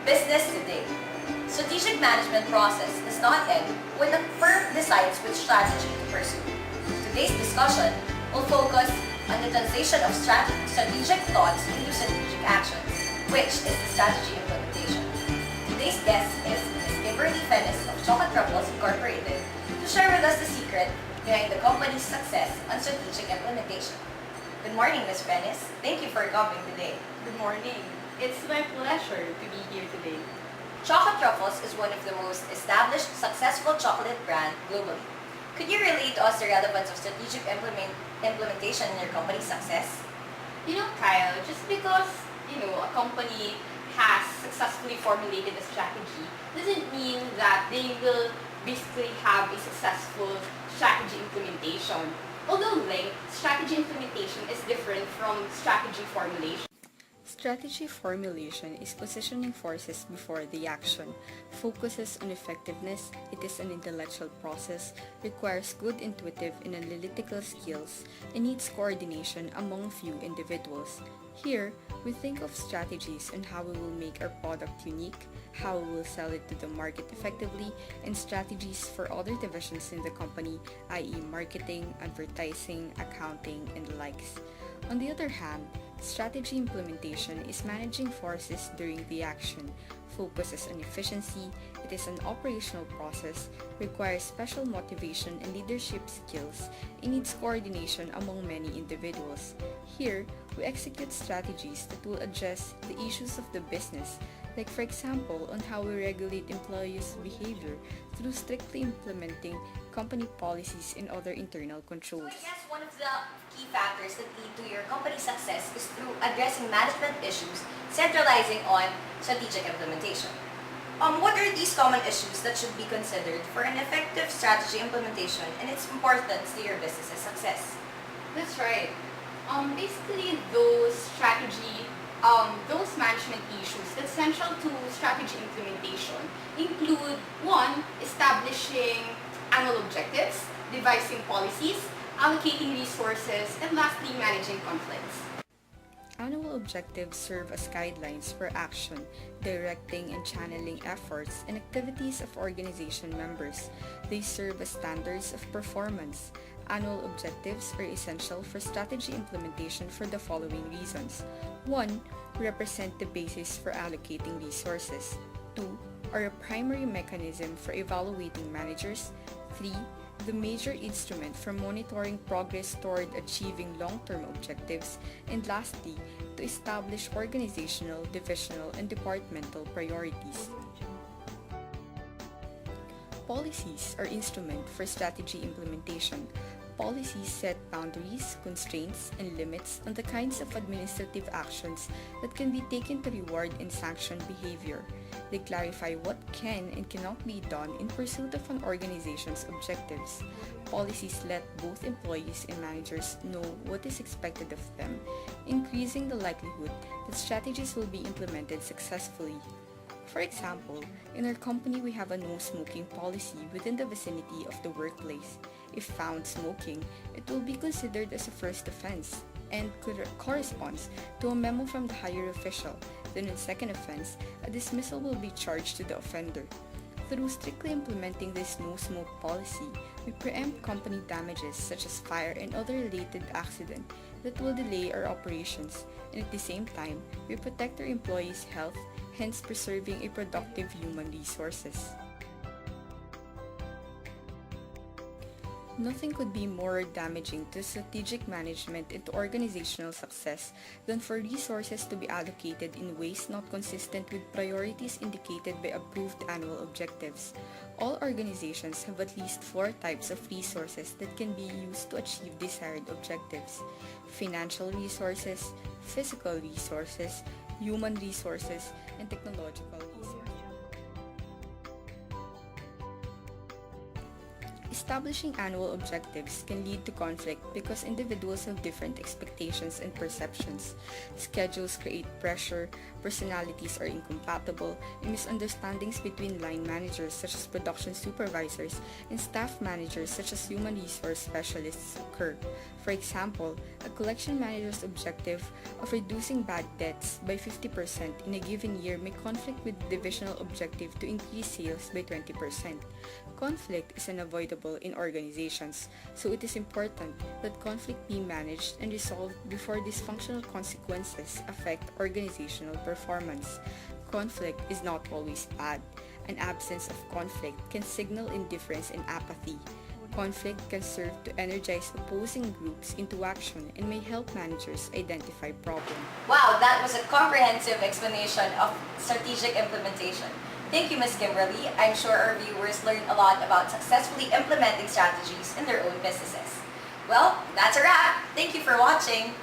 Business today. Strategic management process does not end when the firm decides which strategy to pursue. Today's discussion will focus on the translation of strategic thoughts into strategic actions, which is the strategy implementation. Today's guest is Ms. Kimberly Fennis of CHAPTER07 Incorporated to share with us the secret behind the company's success on strategic implementation. Good morning, Ms. Fennis. Thank you for coming today. Good morning. It's my pleasure to be here today. CHAPTER07 is one of the most established, successful chocolate brand globally. Could you relate to us the relevance of strategic implementation in your company's success? Kyle, just because, a company has successfully formulated a strategy doesn't mean that they will basically have a successful strategy implementation. Although strategy implementation is different from strategy formulation. Strategy formulation is positioning forces before the action, focuses on effectiveness, it is an intellectual process, requires good intuitive and analytical skills, and needs coordination among few individuals. Here, we think of strategies on how we will make our product unique, how we will sell it to the market effectively, and strategies for other divisions in the company, i.e. marketing, advertising, accounting, and the likes. On the other hand, strategy implementation is managing forces during the action, focuses on efficiency, it is an operational process, requires special motivation and leadership skills, and needs coordination among many individuals. Here, we execute strategies that will address the issues of the business, like for example on how we regulate employees' behavior through strictly implementing company policies and other internal controls. I guess one of the key factors that lead to your company's success is through addressing management issues, centralizing on strategic implementation. What are these common issues that should be considered for an effective strategy implementation and its importance to your business's success? That's right. Basically, those management issues that's central to strategy implementation include 1. Establishing annual objectives, devising policies, allocating resources, and lastly, managing conflicts. Annual objectives serve as guidelines for action, directing and channeling efforts and activities of organization members. They serve as standards of performance. Annual objectives are essential for strategy implementation for the following reasons. 1. Represent the basis for allocating resources. 2. Are a primary mechanism for evaluating managers. 3. The major instrument for monitoring progress toward achieving long-term objectives. And lastly, to establish organizational, divisional, and departmental priorities. Policies are instrument for strategy implementation. Policies set boundaries, constraints, and limits on the kinds of administrative actions that can be taken to reward and sanction behavior. They clarify what can and cannot be done in pursuit of an organization's objectives. Policies let both employees and managers know what is expected of them, increasing the likelihood that strategies will be implemented successfully. For example, in our company we have a no smoking policy within the vicinity of the workplace. If found smoking, it will be considered as a first offense and corresponds to a memo from the higher official. Then in second offense, a dismissal will be charged to the offender. Through strictly implementing this no-smoke policy, we preempt company damages such as fire and other related accident that will delay our operations, and at the same time, we protect our employees' health, hence preserving a productive human resources. Nothing could be more damaging to strategic management and to organizational success than for resources to be allocated in ways not consistent with priorities indicated by approved annual objectives. All organizations have at least 4 types of resources that can be used to achieve desired objectives: financial resources, physical resources, human resources, and technological resources. Establishing annual objectives can lead to conflict because individuals have different expectations and perceptions. Schedules create pressure, personalities are incompatible, and misunderstandings between line managers such as production supervisors and staff managers such as human resource specialists occur. For example, a collection manager's objective of reducing bad debts by 50% in a given year may conflict with the divisional objective to increase sales by 20%. Conflict is unavoidable in organizations, so it is important that conflict be managed and resolved before dysfunctional consequences affect organizational performance. Conflict is not always bad. An absence of conflict can signal indifference and apathy. Conflict can serve to energize opposing groups into action and may help managers identify problems. Wow, that was a comprehensive explanation of strategic implementation. Thank you, Ms. Kimberly. I'm sure our viewers learned a lot about successfully implementing strategies in their own businesses. Well, that's a wrap. Thank you for watching.